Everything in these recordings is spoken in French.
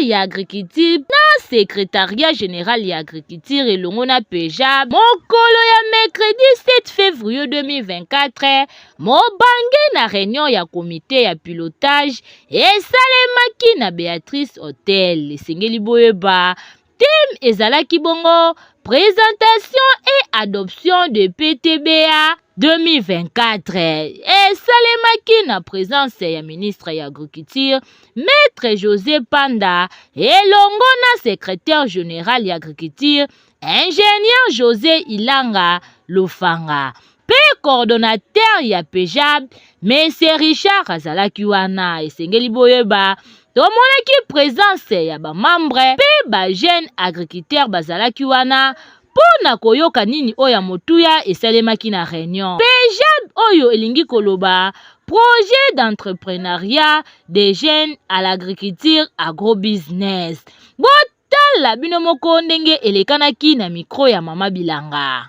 et agriculture na secrétariat général et agriculture et l'ongona PEJAB mokolo ya mercredi 7 février 2024 mobange na réunion ya comité ya pilotage esalemaki na Béatrice Hotel esengeli boyeba thème ezalaki bongo présentation et adoption de PTBA 2024 esalemaki na présence ya ministre ya agriculture maître José Panda elongo na secrétaire général ya agriculture ingénieur José Ilanga Lofanga pe coordonnateur ya PEJAB Monsieur Richard azalaki wana esengeli boyeba tomonaki présence ya bamambre pe bajeune agriculteur bazalaki wana pona koyoka nini oya motuya esalemaki na réunion. PEJAB oyo elingi koloba projet d'entrepreneuriat des jeunes à l'agriculture agrobusiness. Botala bino moko ndenge elekanaki na micro ya Mama Bilanga.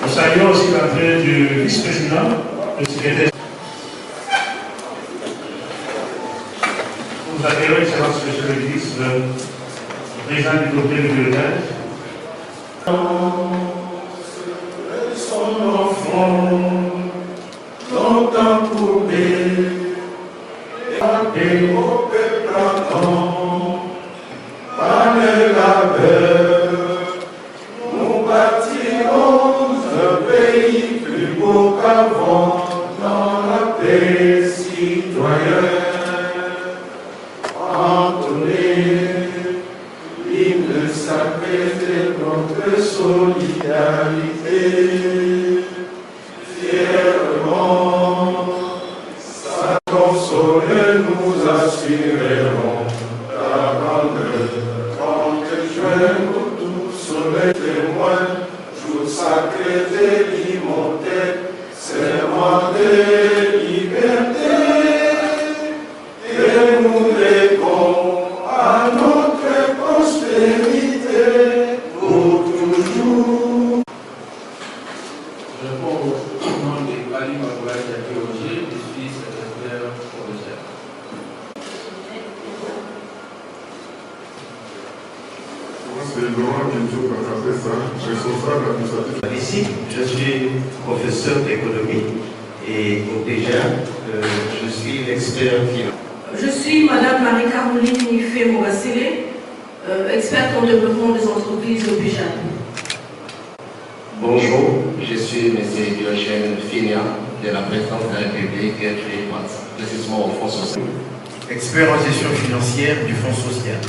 Nous saluons aussi l'entrée du vice-président, le secrétaire. Nous accueillons l'excellence monsieur le ministre, le président du comité de pilotage. Son enfant, longtemps courbé, et au peuple plantant, par le labeur, nous bâtirons un pays plus beau qu'avant, dans la paix citoyenne. Notre solidarité, fièrement, sa console nous assurerons la grandeur. 30 juin, nous tous sommes les témoins, jour sacré de l'immortel, serment de liberté, et nous léguons à notre prospérité. Ici, je suis professeur d'économie et au PEJAB, je suis l'expert finance. Je suis Madame Marie-Caroline Nifé-Mobassélé, experte en développement des entreprises au PEJAB. Bonjour, je suis M. Diogène Finia de la présidence de la République, précisément au Fonds social. Expert en gestion financière du Fonds social.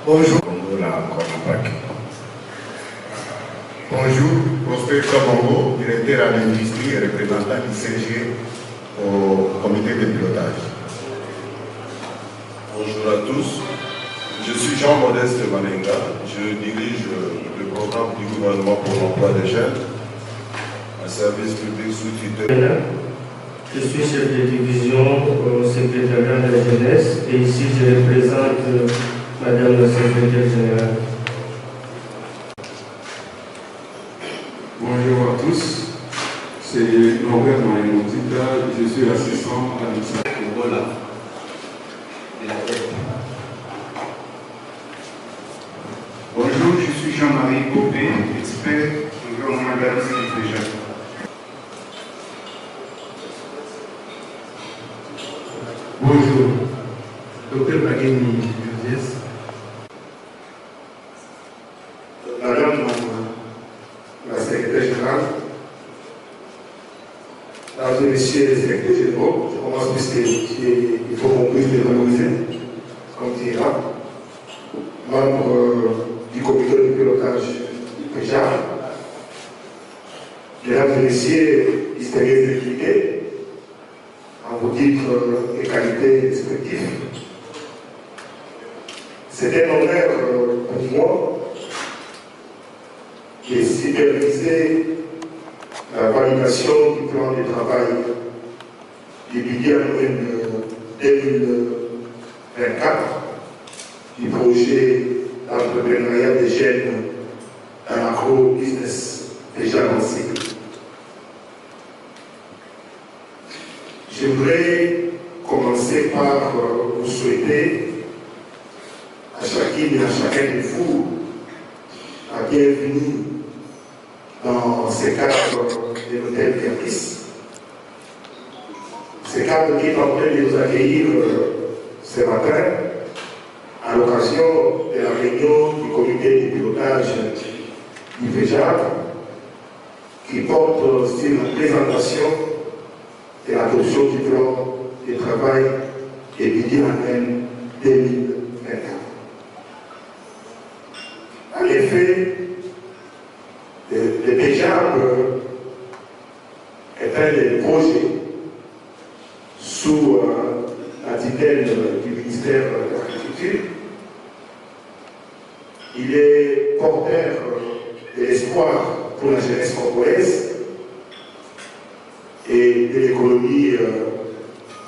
Bonjour. Bonjour, Prosper Kabongo, directeur à l'industrie et représentant du CG au comité de pilotage. Bonjour à tous, je suis Jean-Modeste Manenga, je dirige le programme du gouvernement pour l'emploi des jeunes, un service public sous tutelle. Je suis chef de division au secrétariat de la jeunesse et ici je représente Madame la secrétaire générale. Bonjour à tous, c'est Norbert Maïmotika, je suis assistant administratif. Voilà. Bonjour, je suis Jean-Marie Copé, expert environnementaliste du PEJAB. Bonjour, Dr Bageni Joseph. Madame la secrétaire générale, mesdames et messieurs les secrétaires généraux, je commence puisqu'il faut qu'on puisse les valoriser, comme dira, membre du comité de pilotage du PEJAB, mesdames et messieurs, historiens impliqués, en vos titres et qualités respectives. C'est un honneur pour moi de superviser la validation du plan de travail du budget annuel 2024 du projet d'entrepreneuriat des jeunes dans l'agro-business déjà en cycle. Je voudrais commencer par vous souhaiter à chacune et à chacun de vous la bienvenue dans ces cadres de l'hôtel Caprice. Ces cadres qui sont en train de nous accueillir ce matin à l'occasion de la réunion du comité de pilotage du PEJAB qui porte sur la présentation et l'adoption du plan de travail et budget annuel 2021. En effet, le PEJAB est un des projets sous la tutelle du ministère de l'Agriculture. Il est porteur de l'espoir pour la jeunesse congolaise et de l'économie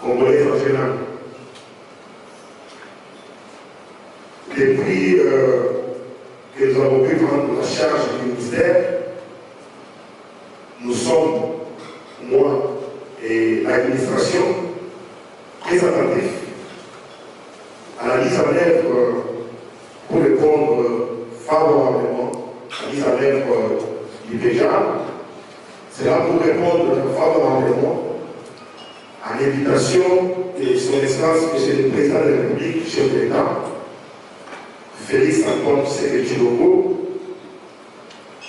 congolaise en général. Depuis que nous avons pu prendre la charge du ministère, nous sommes, moi et l'administration, très attentifs à la mise en œuvre pour répondre favorablement à la mise en œuvre du PEJAB. C'est là pour répondre favorablement à l'invitation de son Excellence, M. le Président de la République, chef de l'État, Félix Antoine Tshisekedi Tshilombo,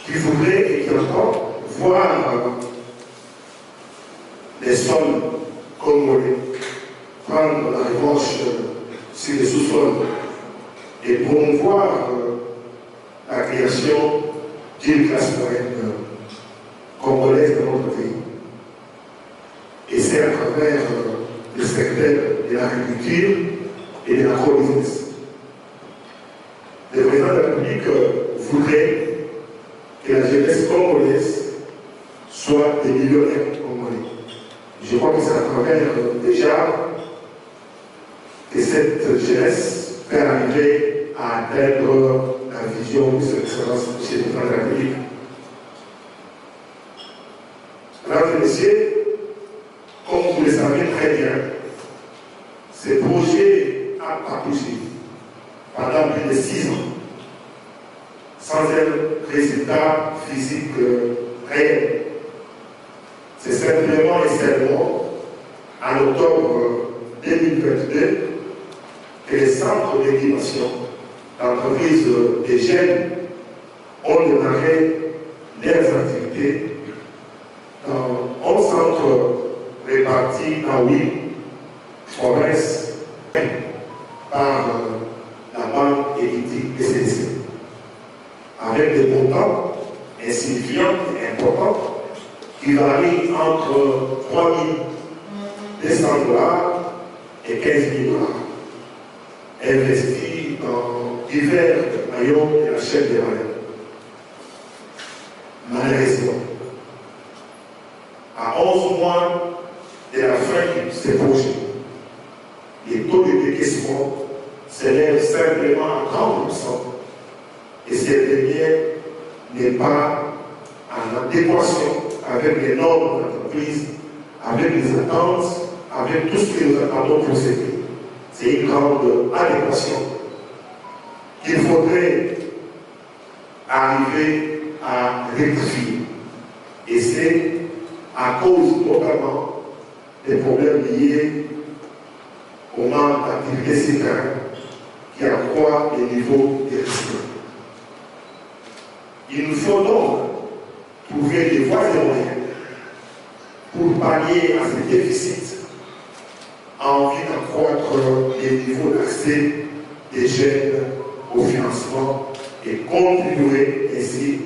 qui voudrait et qui entend voir les sols congolais prendre la revanche sur les sous-sols et promouvoir la création d'une classe moyenne congolaise dans notre pays. Et c'est à travers le secteur de l'agriculture et de l'agrobusiness. Le président de la République voudrait que la jeunesse congolaise soit des millionnaires congolais. Je crois que c'est à travers déjà que cette jeunesse peut arriver à atteindre la vision de son Excellence chez le président de la République. Mesdames et messieurs, comme vous le savez très bien, ce projet a accouché pendant plus de 6 ans, sans un résultat physique réel. C'est simplement et seulement en octobre 2022 que les centres d'incubation d'entreprises des jeunes ont démarré leurs activités dans 11 centres répartis dans 8 provinces par la banque équity PCDC, avec des montants insignifiants et importants qui varient entre 3 200 $ et 15 000 $, investis dans divers maillons de la chaîne des valeurs. Malheureusement, à 11 mois de la fin de ces projets, les taux de décaissement s'élèvent simplement à 30%, et cette dernière n'est pas en adéquation avec les normes d'entreprise, avec les attentes, avec tout ce que nous attendons pour ces pays. C'est une grande adéquation qu'il faudrait arriver à rectifier. Et c'est à cause notamment des problèmes liés au manque d'activité citoyenne qui accroît les niveaux de risque. Il nous faut donc trouver des voies et moyens pour pallier à ce déficit en vue d'accroître les niveaux d'accès des jeunes au financement et contribuer ainsi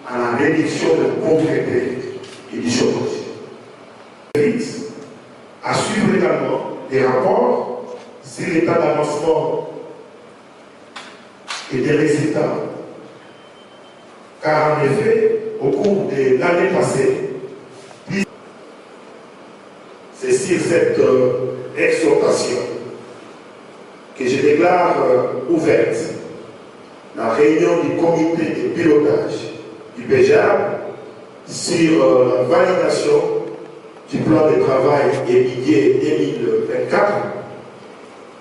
à la réduction de la pauvreté et du chômage. À suivre également des rapports sur l'état d'avancement et des résultats. Car en effet, au cours de l'année passée, c'est sur cette exhortation que je déclare ouverte la réunion du comité de pilotage du PEJAB sur la validation du plan de travail étudié 2024,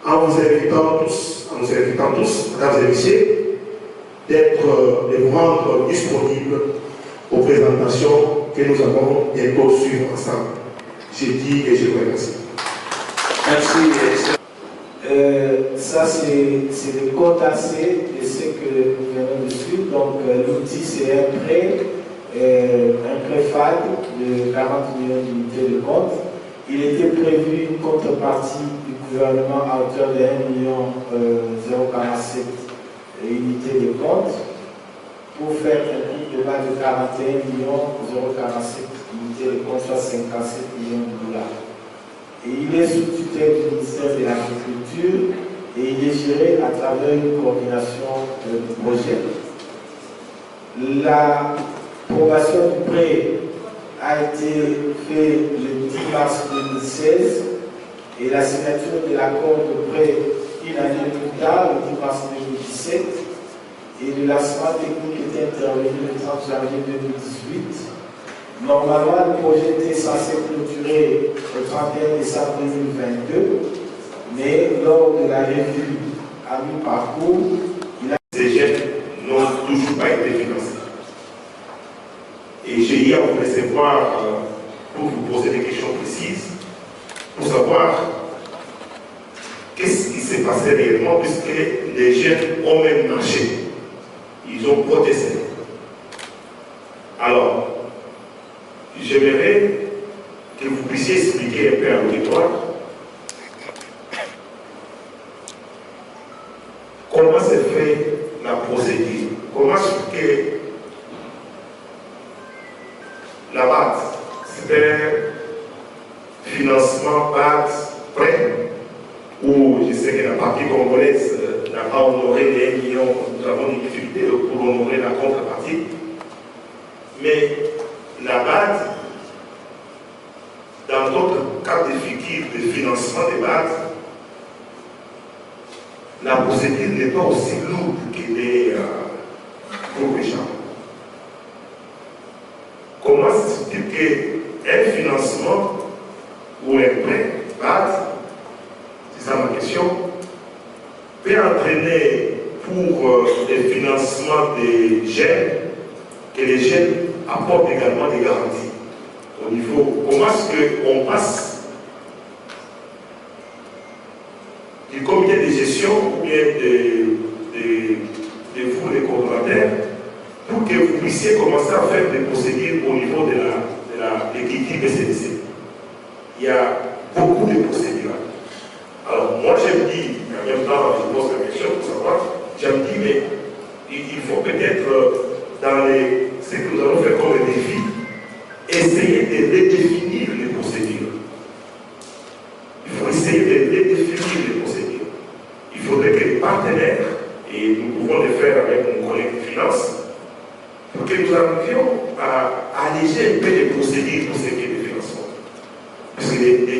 en vous invitant tous, mesdames et messieurs, de vous rendre disponibles aux présentations que nous allons bientôt suivre ensemble. Je dis et je vous remercie. Merci. Ça, c'est le condensé de ce que nous venons de suivre. Donc, l'outil, c'est un prêt FAD de 40 millions d'unités de compte. Il était prévu une contrepartie du gouvernement à hauteur de 1,047 unités de compte pour faire un prix de base de 41,047 unités de compte, soit 57 millions de dollars. Et il est sous tutelle du ministère de l'Agriculture et il est géré à travers une coordination du projet. L'approbation du prêt a été faite le 10 mars 2016 et la signature de l'accord de prêt une année plus tard, le 10 mars 2017, et le lancement technique était intervenu le 30 janvier 2018. Normalement, le projet était censé clôturer le 31 décembre 2022, mais lors de la revue à mi-parcours, ces jeunes n'ont toujours pas été financés. Et j'ai eu à vous recevoir pour vous poser des questions précises, pour savoir qu'est-ce qui s'est passé réellement, puisque les jeunes ont même marché. Ils ont protesté. Alors, j'aimerais que vous puissiez expliquer un peu à l'auditoire comment se fait la procédure, comment est-ce que la base, c'est un financement base prêt, où je sais que la partie congolaise n'a pas honoré les 1 million, nous avons une difficulté pour honorer la contrepartie, mais la base, dans d'autres cas de figure de financement des bases, la procédure n'est pas aussi lourde que les groupes échanges. Comment se dit qu'un financement ou un prêt, base, c'est ça ma question, peut entraîner pour le financement des jeunes, que les jeunes apportent également des garanties au niveau. Comment est-ce qu'on passe du comité de gestion ou bien de vous, les coordonnateurs, pour que vous puissiez commencer à faire des procédures au niveau de l'équipe BCDC. Il y a beaucoup de procédures. Alors moi je me dis, en même temps je pose la question pour savoir, je me dis mais il faut peut-être dans ce que nous allons faire comme défi, essayer de redéfinir les procédures. Il faut essayer de redéfinir les procédures. Il faudrait que les partenaires, et nous pouvons le faire avec mon collègue de finance, pour que nous arrivions à alléger un peu les procédures pour ce qui est de financement. Parce que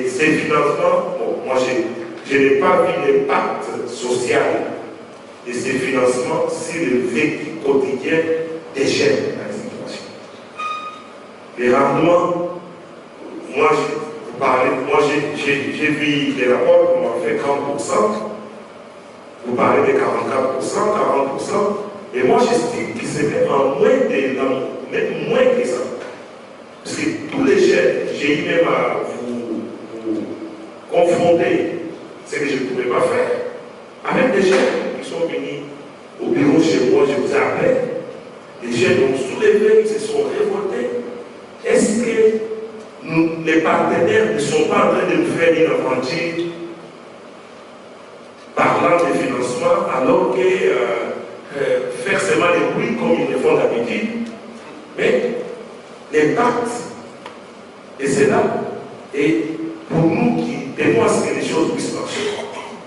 ces financements, bon, moi je n'ai pas vu l'impact social de ces financements sur le vécu quotidien des jeunes dans les situations. Les rendements, moi j'ai vu des rapports qui m'ont fait 30%, vous parlez de 44%, 40%, et moi j'estime que c'était en même moins que ça. Parce que tous les jeunes, j'ai eu même à vous confronter ce que je ne pouvais pas faire, avec des jeunes qui sont venus au bureau chez moi, je vous ai appelé, les jeunes ont soulevé, ils se sont révoltés. Est-ce que les partenaires ne sont pas en train de nous faire une aventure parlant de financement alors que faire seulement des bruits comme ils le font d'habitude, mais l'impact est cela. Et pour nous qui tenons à ce que les choses puissent marcher,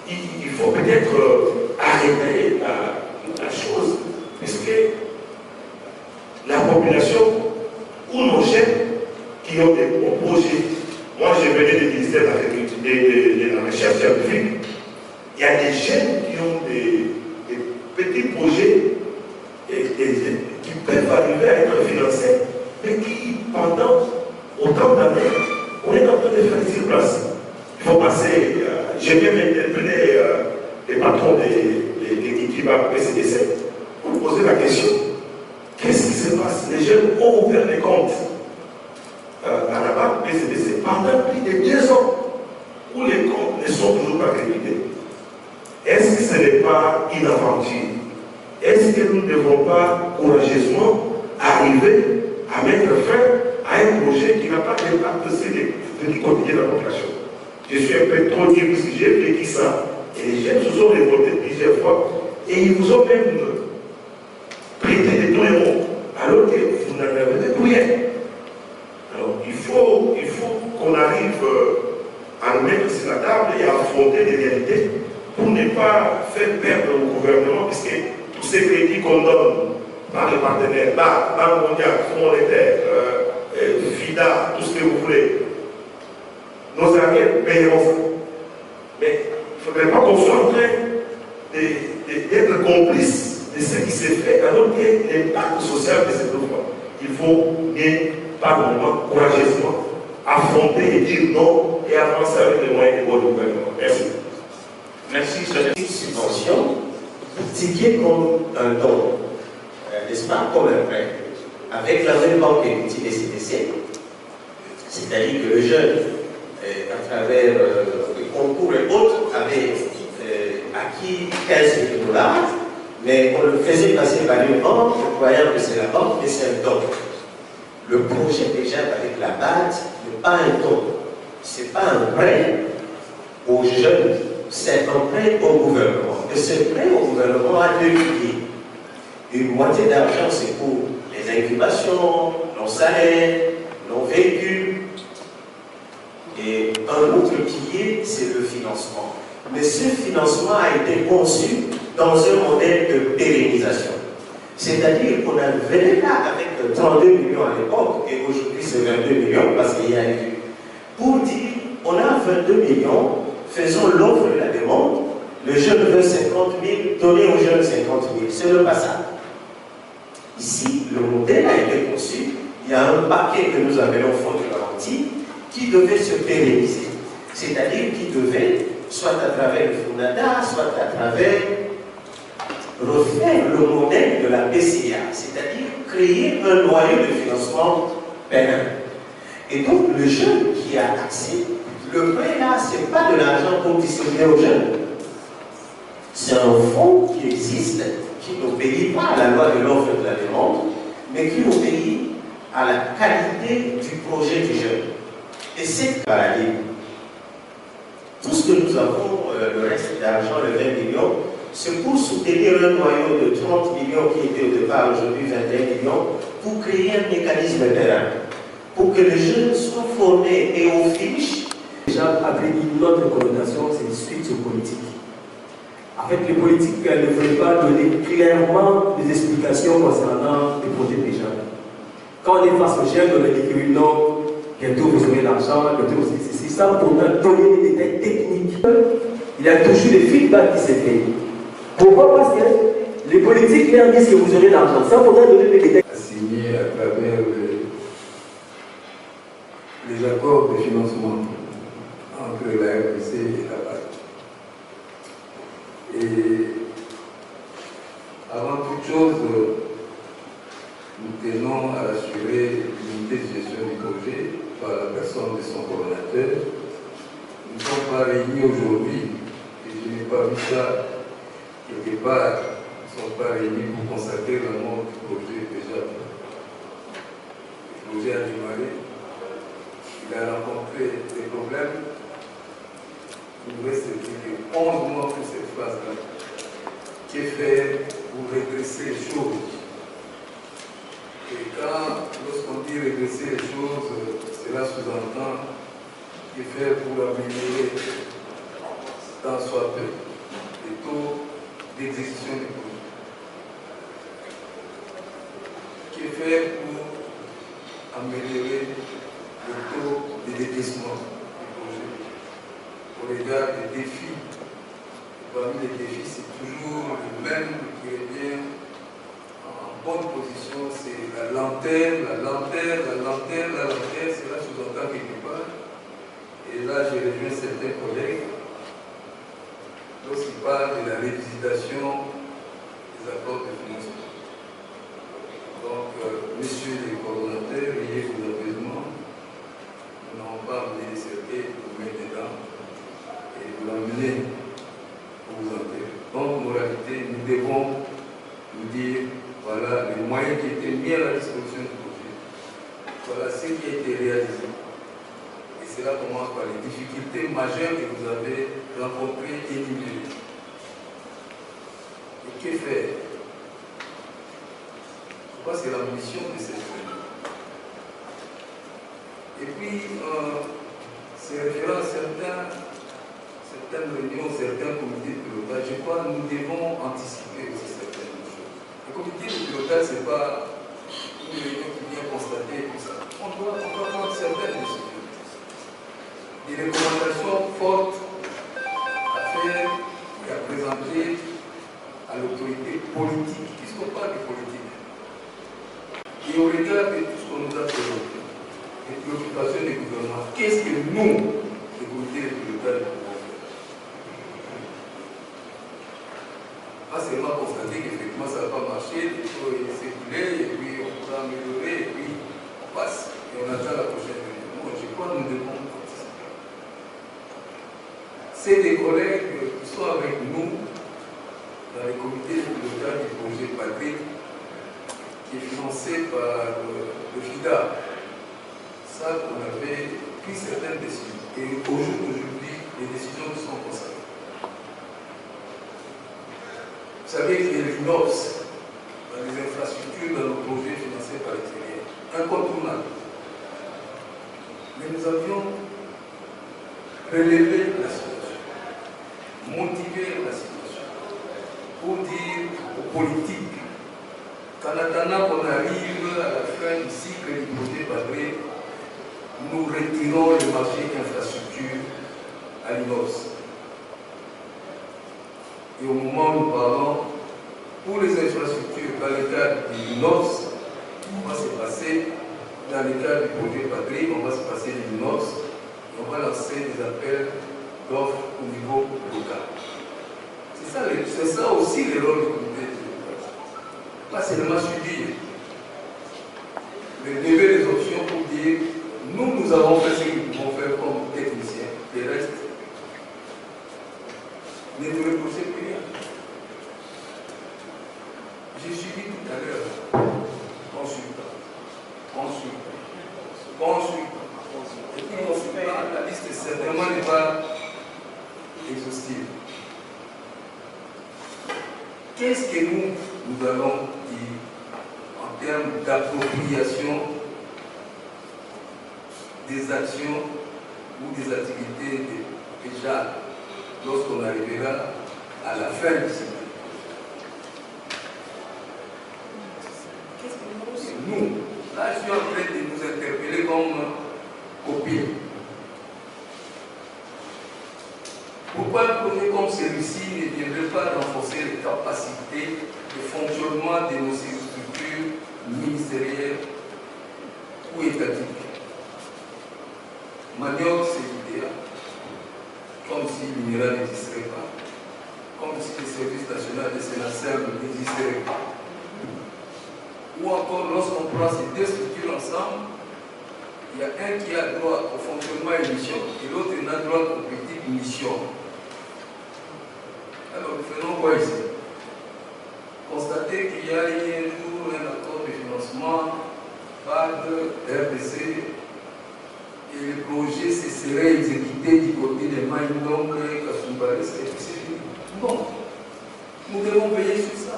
il faut peut-être arrêter la chose, puisque la population ou nos jeunes qui ont des projets, moi je venais du ministère de l'Agriculture, de la recherche scientifique, il y a des jeunes qui ont des petits projets qui peuvent arriver à être financés, mais qui pendant autant d'années On est en train de faire des surplaces. Il faut passer. J'ai bien interpellé les patrons des équipes PCDC pour poser la question. Qu'est-ce qui se passe? Les jeunes ont ouvert des comptes à la banque PCDC pendant plus de 2 ans où les comptes ne sont toujours pas crédités. Est-ce que ce n'est pas une aventure? Est-ce que nous ne devons pas courageusement arriver à mettre fin à un projet qui n'a pas d'impact sur le quotidien de la population? Je suis un peu trop dur parce que j'ai vécu ça. Et les jeunes se sont révoltés plusieurs fois. Et ils vous ont même prêté des dons alors que vous n'en avez plus rien. Alors il faut qu'on arrive à nous mettre sur la table et à affronter les réalités pour ne pas faire perdre au gouvernement, puisque tous ces crédits qu'on donne par les partenaires, Banque mondiale, Fonds monétaire, FIDA, tout ce que vous voulez, nos arrières payeront ça. Mais il ne faudrait pas qu'on soit en train d'être complice de ce qui s'est fait alors que l'impact social de cette loi. Il faut bien, par moment, courageusement, affronter et dire non et avancer avec les moyens de votre gouvernement. Merci. Merci, une subvention ticket comme un don, n'est-ce pas, comme un prêt, avec la même banque équity des CDC, c'est-à-dire que le jeune, à travers le concours et autres, avait acquis 15 000 $, mais on le faisait passer par une banque, croyant que c'est la banque, mais c'est un don. Le projet déjà avec la BAD n'est pas un don, ce n'est pas un prêt aux jeunes, c'est un prêt au gouvernement. Et ce prêt au gouvernement a 2 piliers. Une moitié d'argent, c'est pour les incubations, nos salaires, nos véhicules. Et un autre pilier, c'est le financement. Mais ce financement a été conçu dans un modèle de pérennisation. C'est-à-dire qu'on a venu là avec 32 millions à l'époque, et aujourd'hui c'est 22 millions parce qu'il y a eu. Pour dire, on a 22 millions, faisons l'offre et la demande, le jeune veut 50 000, donnez aux jeunes 50 000. C'est le passage. Ici, le modèle a été conçu, il y a un paquet que nous appelons fonds de garantie qui devait se pérenniser. C'est-à-dire qui devait, soit à travers le FONADA, soit à travers refaire le modèle de la PCA, c'est-à-dire créer un noyau de financement pérenne. Et donc, le jeune qui a accès, le prêt là, ce n'est pas de l'argent pour distribuer aux jeunes. C'est un fonds qui existe, qui n'obéit pas à la loi de l'offre et de la demande, mais qui obéit à la qualité du projet du jeune. Et c'est paradigme. Tout ce que nous avons, le reste d'argent, le 20 millions, c'est pour soutenir un noyau de 30 millions qui était au départ, aujourd'hui 21 millions, pour créer un mécanisme terrain, pour que les jeunes soient formés et aux fiches. Déjà, avec une autre connotation, c'est une suite politique. En fait, les politiques ne veulent pas donner clairement des explications concernant les projets des jeunes. Quand on est face aux jeunes, on a dit que non, bientôt vous aurez l'argent, bientôt vous aurez ceci, ça, pour donner des détails techniques. Il y a toujours des feedbacks qui se fait. Pourquoi? Parce que les politiques leur disent que vous aurez l'argent. Ça, faudra donner des détails. Signé à travers les accords de financement entre la RDC et la BAD. Et avant toute chose, nous tenons à assurer l'unité de gestion du projet par la personne de son coordonnateur. Nous ne sommes pas réunis aujourd'hui, et je n'ai pas vu ça quelque part. Nous ne sommes pas réunis pour consacrer la mort du projet déjà. Le projet a démarré, il a rencontré des problèmes. Il nous reste plus que 11 mois pour cette phase-là. Que faire pour redresser les choses? Et lorsqu'on dit redresser les choses, cela sous-entend que faire pour améliorer tant soit peu les taux d'exécution du projet. Que faire pour améliorer le taux de décaissement du projet au regard des défis. Et parmi les défis, c'est toujours le même qui revient en bonne position, c'est la lanterne, cela sous-entend quelque part Et là, je rejoins certains collègues lorsqu'ils parlent de la revisitation des accords de financement. Donc, messieurs les coordonnateurs, ayez vos apaisements. Nous n'avons pas amené les cercueils pour vous mettre dedans et vous l'amener pour vous enterrer. Donc, moralité, nous devons nous dire, voilà, les moyens qui étaient mis à la disposition du projet. Voilà ce qui a été réalisé. Et cela commence par les difficultés majeures que vous avez rencontrées et énumérées. Et que faire? Je crois que c'est la mission de cette réunion. Et puis, c'est référent à certaines réunions, certains comités de pilotage. Je crois que nous devons anticiper aussi certaines choses. Le comité de pilotage, ce n'est pas une réunion qui vient constater tout ça. On doit prendre certaines décisions. Des recommandations fortes à faire et à présenter à l'autorité politique, puisqu'on parle de politique. Et au regard de tout ce qu'on nous a présenté, les préoccupations du gouvernement, qu'est-ce que nous, le comité de pilotage, pouvons faire? Pas seulement constater qu'effectivement ça ne va pas marcher, il faut circuler, et puis on pourra améliorer, et puis on passe, et on attend la prochaine réunion. Non, je crois que nous devons participer. C'est des collègues qui sont avec nous dans les comités de pilotage du projet Patrick, qui est financé par le FIDA. Ça, on avait pris certaines décisions. Et aujourd'hui, les décisions sont conservées. Vous savez qu'il y a l'INOPS dans les infrastructures, dans nos projets financés par l'extérieur, incontournable. Mais nous avions relevé la situation, motivé la situation, pour dire aux politiques qu'en attendant qu'on arrive à la fin du cycle du projet Padré, nous retirons le marché infrastructure à l'INOPS. Et au moment où nous parlons, pour les infrastructures dans le cadre du l'INOPS, on va se passer, dans le cadre du projet Padré, on va se passer de l'INOPS et on va lancer des appels d'offres au niveau local. C'est ça aussi le rôle du comité de pilotage. Pas seulement suivre, mais lever les options pour dire nous avons fait ce que nous pouvons faire comme techniciens. Le reste, ne nous reprochez plus rien. J'ai suivi tout à l'heure consultant. Et puis consultant, la liste certainement n'est pas exhaustive. Qu'est-ce que nous allons dire en termes d'appropriation des actions ou des activités déjà lorsqu'on arrivera à la fin du cycle? Qu'est-ce que nous aussi? Nous, là je suis en train de nous interpeller comme copie. Pourquoi un projet comme celui-ci ne viendrait pas renforcer les capacités de fonctionnement de nos structures ministérielles ou étatiques? Manioc, c'est l'idéal. Comme si l'INERA n'existerait pas. Comme si le service national de Sénat n'existerait pas. Ou encore, lorsqu'on prend ces deux structures ensemble, il y a un qui a droit au fonctionnement et mission, et l'autre n'a droit aux petites missions. Alors, nous faisons quoi ici? Constater qu'il y a eu un jour un accord de financement par RDC. Et le projet se serait exécuté du côté de Maïndong et Kasumbalé, c'est fini. Non, nous devons veiller sur ça.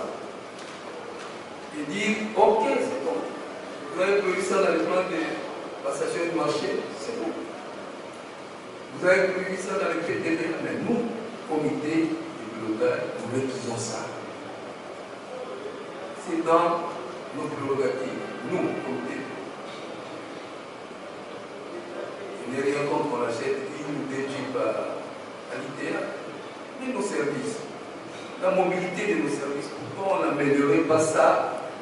Et dire, ok, c'est bon. Vous avez prévu ça dans le plan de passation du marché, c'est bon. Vous avez prévu ça dans le PTB, mais nous, comité de pilotage, nous récusons ça. C'est dans nos prérogatives, nous, comité. Il n'y a rien contre qu'on achète une ou deux jeeps à l'ITA, mais nos services, la mobilité de nos services, pourquoi on n'améliorerait pas ça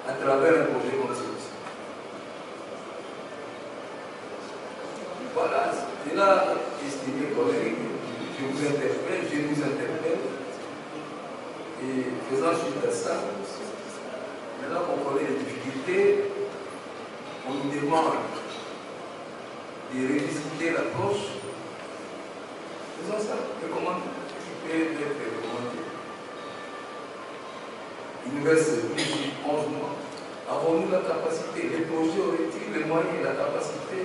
à travers un projet comme celui-ci? Voilà, Cela, estimés collègues, je vous interpelle, je vous interpelle, et faisant suite à ça, maintenant qu'on connaît les difficultés, on nous demande de revisiter l'approche. Faisons ça, recommandé, qui peut être recommandé. Il nous reste plus de 11 mois. Avons-nous la capacité, les projets auraient-ils les moyens et la capacité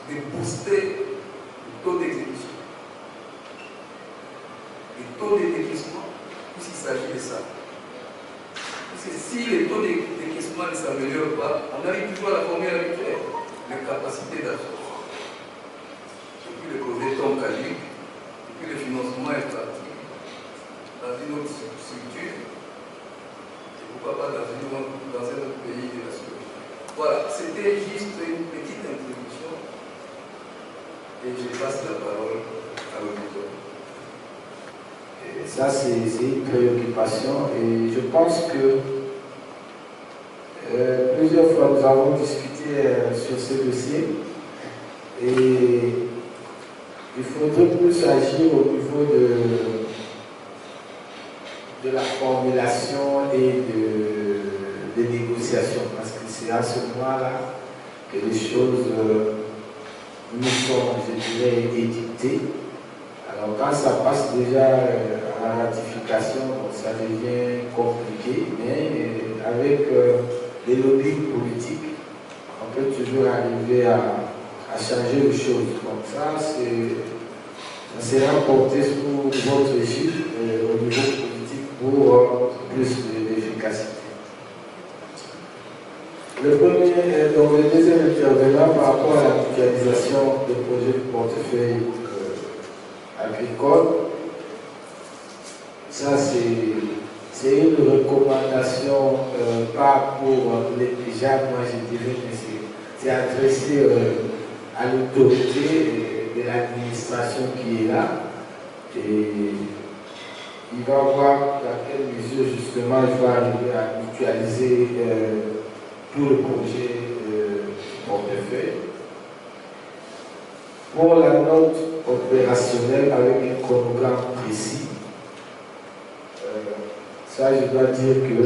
de booster le taux d'exécution, le taux de décaissement, puisqu'il s'agit de ça. Parce que si le taux de décaissement ne s'améliore pas, on arrive toujours à la formule habituelle, les capacités d'absorption. Et puis le projet tombe caduc, et puis le financement est parti dans une autre structure, et pourquoi pas dans un autre pays de la structure. Voilà, c'était juste une petite introduction. Et je passe la parole à l'auditeur. Ça, c'est une préoccupation et je pense que plusieurs fois nous avons discuté sur ce dossier et il faudrait plus agir au niveau de la formulation et des négociations parce que c'est à ce moment-là que les choses nous sont, je dirais, édictées. Alors quand ça passe déjà à la ratification, bon, ça devient compliqué, mais avec les lobbies politiques, on peut toujours arriver à changer les choses. Donc ça sera porté sous votre égide au niveau politique pour plus d'efficacité. Le deuxième intervenant par rapport à la mutualisation des projets de portefeuille agricole, ça c'est une recommandation pas pour les PJA, moi je dirais que c'est adressé à l'autorité de l'administration qui est là et il va voir dans quelle mesure justement il faut arriver à mutualiser tout le projet portefeuille. Pour la note opérationnelle avec un chronogramme précis, ça je dois dire que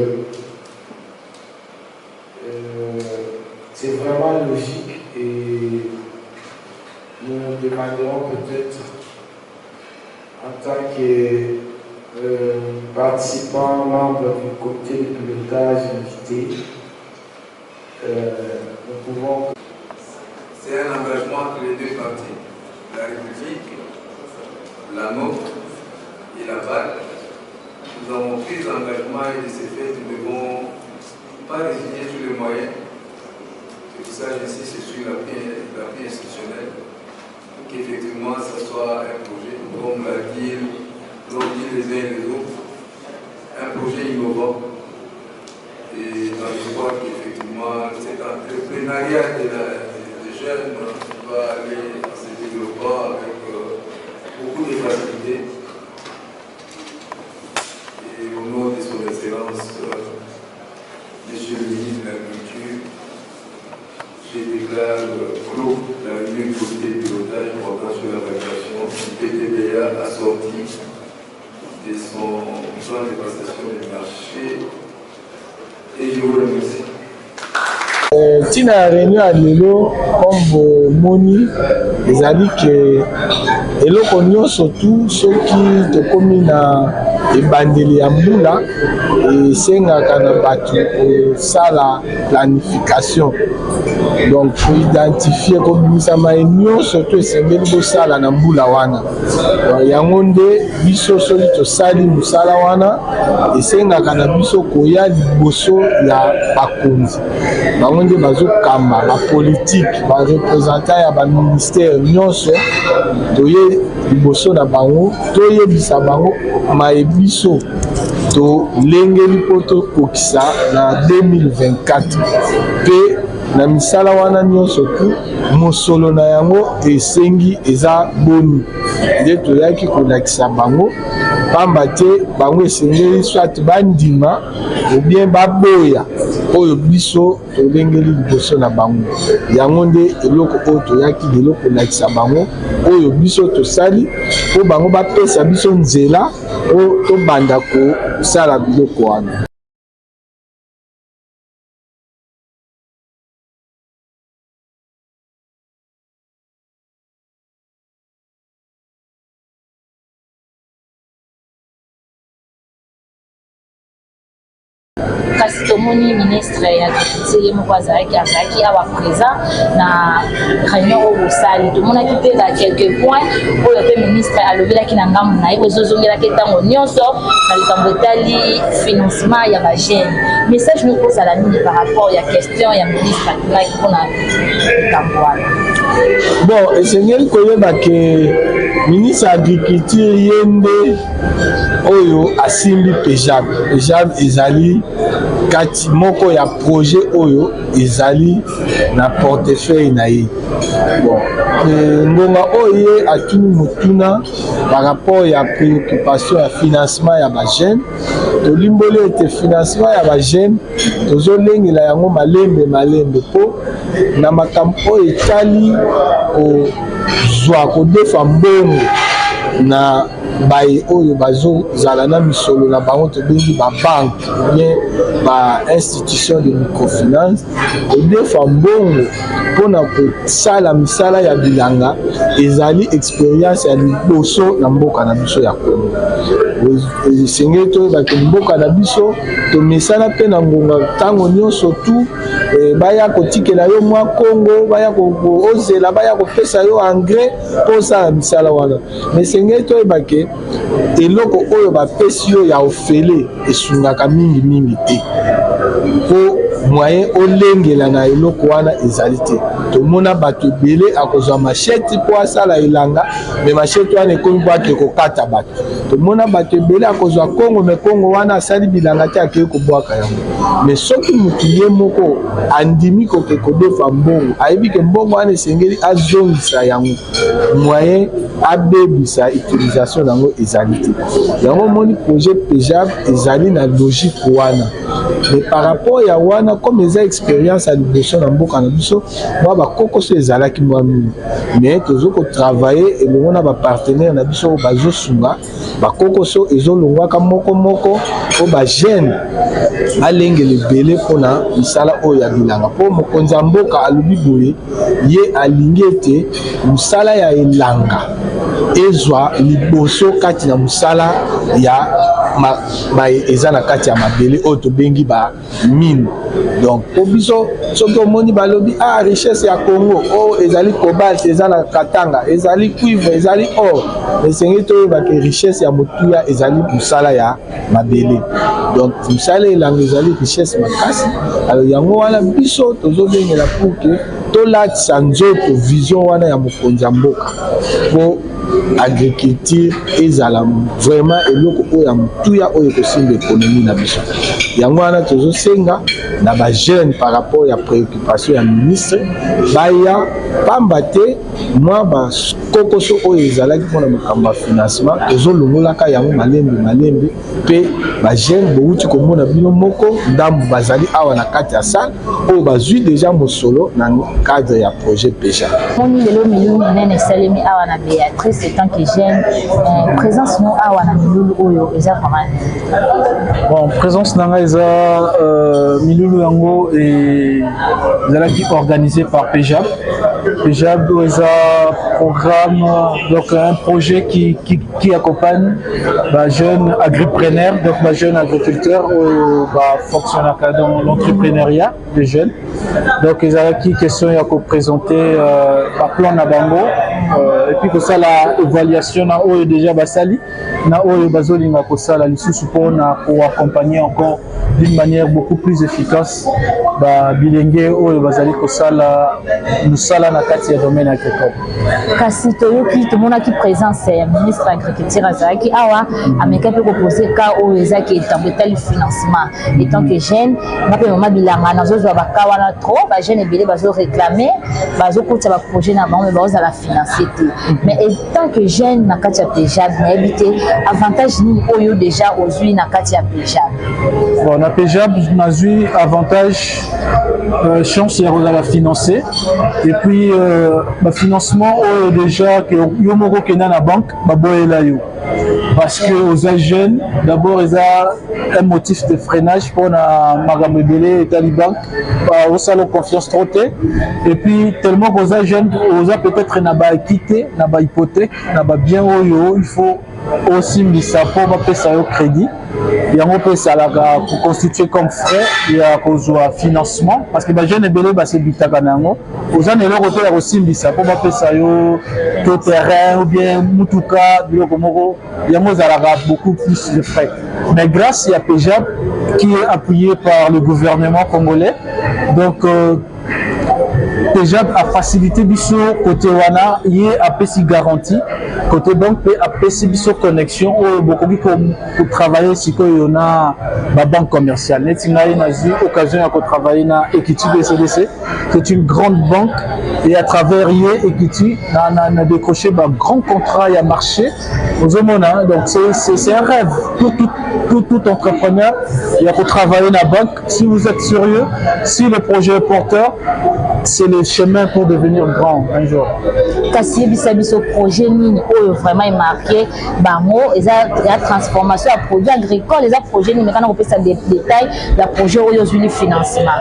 c'est vraiment logique et nous demanderons peut-être en tant que participants, membres du comité de pilotage invité, nous pouvons... C'est un engagement entre les deux parties, la République, la nôtre et la BAC. Nous avons pris l'engagement et de ce fait, nous ne devons pas résigner sur les moyens. C'est pour ça que j'insiste sur l'appui institutionnel, pour qu'effectivement ce soit un projet, comme l'ont dit les uns et les autres, un projet innovant. Et dans l'espoir qu'effectivement cet entrepreneuriat des jeunes va aller se développer avec beaucoup de facilité. Et au nom de son excellence, Monsieur le ministre de l'Agriculture, je déclare clos la réunion du comité de pilotage portant sur la validation du PTBA assorti de son plan de prestation du marché. Et je vous remercie. Tina ya réunion ya lelo comme moni ezali ke eloko nyonso tu soki tokomi na ebandeli ya mbula esengaka na bato kosala planification donc koidentifie kobimisama nyonso to esengeli kosala na mbula wana yango nde biso soki tosali mosala wana esengaka na biso koya liboso ya bakonzi bango nde bazokamba bapolitike barepresentant ya baministère nyonso toye liboso na bango toyebisa bango mayebiso tolengeli mpo tokokisa na 2024 mpe na misala wana nyonso tu mosolo na yango esengi eza boni nde toyaki kolakisa bango pamba te bango esengeli soit bandima ou bien baboya oyo biso tolengeli liboso na bango yango nde eloko oyo toyaki lelo kolakisa bango oyo biso tosali mpo bango bapesa biso nzela oyo tobanda kosala biloko wana. Kasi tomoni ministre ya agriculture moko azalaki awa présent na réunion oyo bosali tomonaki mpe ba quelques points oyo mpe ministre alobelaki na ngambo na ye ezozongelaki ntango nyonso na likambo etali financement ya bagene message noko kozala nini par rapport ya question ya ministre atunaki mpona likambo wana. Bon, esengeli koyeba ke ministre ya agriculture ye nde oyo asimbi PEJAB ezali kati moko ya projet oyo ezali na portefeuille na ye. Bon, ngonga oyo ye atuni mutuna par rapport ya préoccupation ya financement ya bagene tolimboli ete financement ya bagene tozolengela yango malembe po na makambo oyo etali kozwa kodefa mbongo na baye oyo bazozala na misolo na bango tobengi babanke bien ba-institution de microfinance kodefa mbongo mpona kosala misala ya bilanga ezali expérience ya liboso na mboka na biso ya Kongo. Esengeli toyebake mboka na biso tomesana mpe na ngonga ntango nyonso tu baya kotikela yo mwa Kongo baya kozela baya kopesa yo engrais mpo osala misala wana mesengeli toyebake eloko oyo bapesi yo ya ofele esungaka mingi te po moyen olengela na eloko wana ezali te. Tomona bato ebele akozwa machete mpo asala elanga me machete wana ekomi po ake kokata bato. Tomona bato ebele akozwa Kongo me Kongo wana asali bilanga te akei kobwaka yango me soki motu ye moko andimi koke kodefa mbongo ayebi ke mbongo wana esengeli azongisa yango moyen abebisa utilisation nango ezali te. Yango moni projet PEJAB ezali na logique wana mais par rapport ya wana comme eza expérience à liboso na mboka na biso mwa bakokoso ezalaki mwa mingi mais tozo kotravailler elongo na bapartenaire na biso oyo bazosunga bakokoso ezolongwaka moko po bagene alengele ebele mpona misala oyo ya bilanga mpo mokonzi ya mboka alobi boye ye alingi ete mosala ya elanga ezwa liboso kati na mosala ya eza na kati ya mabele oyo tobengi ba mine. Donc po biso soki omoni balobi richesse ya Congo oyo ezali cobalt eza na Katanga ezali cuivre ezali or esengeli toyebake richesse ya motuya ezali mosala ya mabele. Donc mosala elanga ezali richesse makasi alors yango wana biso tozobengela pour que tolatisa nzoto vision wana ya mokonzi ya mboka po agriculture ezala vraiment eloko oyo ya motuya oyo kosimba économie na biso. Yango wana tozosenga na ba jeune par rapport ya préoccupation ya ministre baya pamba te mwa bakokoso oyo ezalaki mpona makambo ya financement tozolongolaka yango malembe mpe ba jeune bouti komona bino moko ndambo bazali awa na kati ya salle oyo bazwi déjà mosolo na cadre ya projet PEJAB. Moni lelo milulu minene esalemi awa na Béatrice en tant que jeune présence no awa na milulu oyo eza comment? Bon, présence nanga eza milulu yango ezalaki organisé par PEJAB. PEJAB est un programme, donc un projet qui accompagne les jeunes agripreneurs, donc les jeunes agriculteurs fonctionnent dans l'entrepreneuriat des jeunes. Donc ils ont question à présenter un plan Nabango et puis que ça l'évaluation na déjà basali na oyo bazolinga ko sala lisusu pour accompagner encore d'une manière beaucoup plus efficace bilenge oyo bazali kosala musala na kati ya domaine agricole. Kasi toyoki tomonaki présence ya ministre agriculture azalaki awa ameka mpe kopose ka oyo ezaki etambo etali financement etant que jeune nga mpe mama bilanga nazozwa baka wana trop bajeune ebele bazoréclame bazokota baprojet na bango me bazozala finance te mais etant que jeune na kati ya PEJAB nayebi te avantage nini oyo déjà ozwi na kati ya PEJAB? Bon, na PEJAB nazwi avantage chance ya kozala financer et puis financement oyo déjà que yo moko kenda na banque baboyela yo parce que aux jeunes d'abord ils ont un motif de freinage pour na magambo ebele etali banque osala confiance trop te et puis tellement aux jeunes oza peut-être na baéquité na bahypothèque na babien oyo il faut aussi mbisa po bapesa yo crédit yango mpe esalaka constituer comme frais ya kozwa financement parce que bajeune ebele basebitaka na yango oza na eloko te ya kosimbisa mpo bapesa yo to terrain ou bien mutuka biloko moko yango ezalaka beaucoup plus de frais mais grâce à PEJAB qui est appuyé par le gouvernement congolais donc PEJAB a facilité biso côté wana yé apesi garantie côté banque pe apesi biso connexion ou beaucoup pour travailler si ko yona ba banque commerciale neti ngai nazi occasion ya ko travailler na Equity BCDC c'est une grande banque et à travers yé Equity na décroché ba grand contrat ya marché aux homona donc c'est un rêve tout entrepreneur il y a pour travailler na banque si vous êtes sérieux si le projet est porteur c'est le chemin pour devenir grand un jour. Kasi biso projet nini oyo vraiment est marqué bango la transformation à produit agricole les projet nini quand on peut ça des détails la projet oyo zuli financement.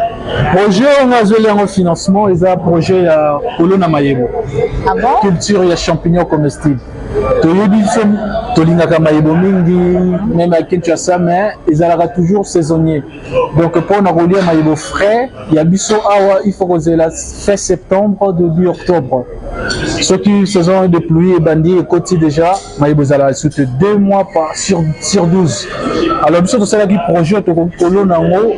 Projet on a zuli en financement les projet ya kolona mayebo. Ah bon? Culture ya champignons comestibles. Toyebi tolingaka mayebo mingi même à Kinshasa mais ils alaka toujours saisonnier donc pour na kolia mayebo frais ya biso awa il faut que la fin septembre début octobre ce qui saison de pluie et bandit et côté déjà mayebo zala sur 2 mois sur 12 alors biso tosala ki projet to kolona ngo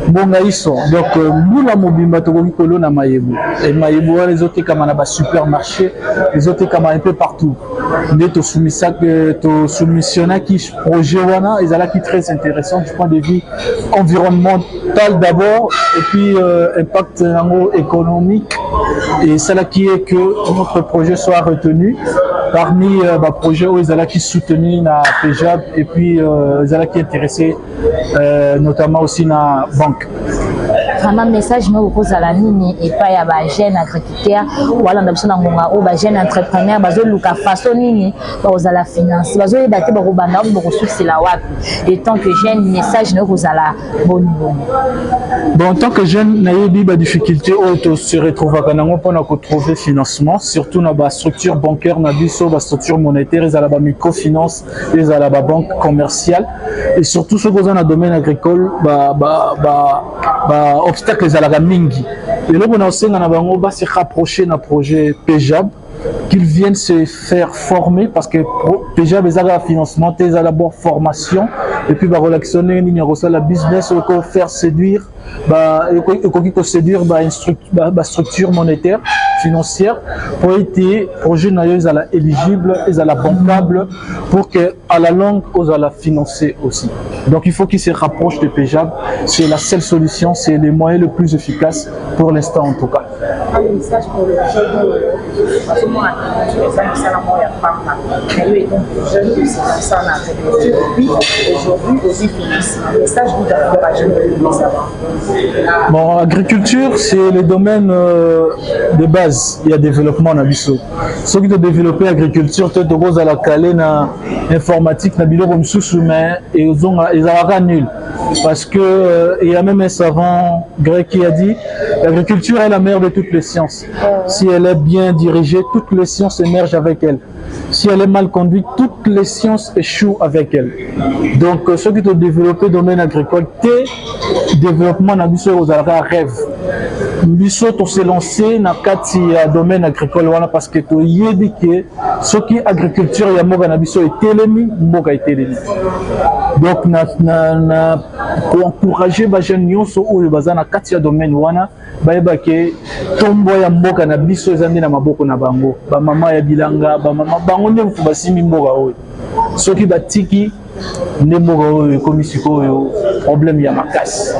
bonga iso donc mbula mobimba to kolona mayebo et mayebo les autres comme na ba supermarché les autres comme un peu partout nde to soumissionna qui projet wana ezala qui très intéressant du point de vue environnemental d'abord et puis impact économique et cela qui est que notre projet soit retenu parmi les projets où ezala qui soutenu na PEJAB et puis ezala qui intéressé notamment aussi na banque. Vraiment message mais okozala nini et pas ya ba jeune agriculteur wala ndabiso na ngonga o ba jeune entrepreneur bazo luka façon nini bazala finance bazo yebate ba robanda ba ressources la wapi et tant que jeune message ne okozala bon en tant que jeune nayebi ba difficulté auto se retrouver kanango pona ko trouver financement surtout na ba structure bancaire na biso ba structure monétaire ezala ba microfinance ezala ba banque commerciale et surtout ce que dans le domaine agricole obstacle ezalaka mingi et là on a aussi na bango ba se rapprocher na projet PEJAB qu'ils viennent se faire former parce que PEJAB ezalaka financement ezala d'abord formation et puis ba relaxionner ni la business ou faire séduire ko séduire ba structure monétaire financière pour être projet na yo ezala éligible ezala bancable pour que à la longue ezala financer aussi donc il faut qu'ils se rapprochent de PEJAB c'est la seule solution c'est le moyen le plus efficace pour l'instant en tout cas. Un message pour le jeune bon, agriculture c'est le domaine de base il y a développement na biso ceux qui ont développé agriculture te à la calé na informatique na biloko msusu mais ils ont nul parce que il y a même un savant grec qui a dit l'agriculture est la mère de toutes les sciences. Si elle est bien dirigée, toutes les sciences émergent avec elle. Si elle est mal conduite, toutes les sciences échouent avec elle. Donc, ceux qui ont développé le domaine agricole, développement n'a aux rêve. biso to se lancer na kati ya domaine agricole wana parce que to yebi que soki agriculture ya mboka na biso etelemi mboka etelemi. Donc pour encourager ba jeunes nyonso oyo baza na kati ya domaine wana bayeba ke tombo ya mboka na biso ezandi na maboko na bango, ba mama ya bilanga, ba mama bango nde mfu basimi mboka oyo. Soki batiki nde mboka oyo ekomi sikoyo problème ya makasi.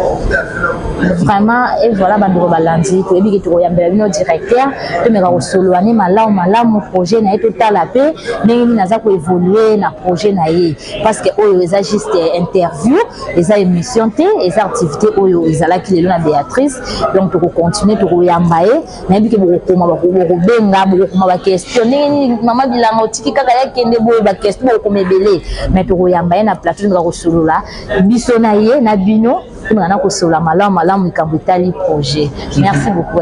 Vraiment, et voilà, bandeko balandi, to ebi ke to yambela bino directeur, to meka ko soloane malamu projet na eto tala pe, ndenge naza ko évoluer na projet na ye parce que oyo eza juste interview, eza émission te, eza activité oyo ezala ki lelo na Béatrice, donc to ko continuer to ko yamba ye, na ebi ke boko koma bako benga, boko koma ba question, ndenge mama bilanga otiki kaka ya kende boyo ba question boko komebele, mais to ko yamba ye na plateau meka ko solola, biso na ye na bino, on a ko solola malamu likambo etali projet. Merci beaucoup.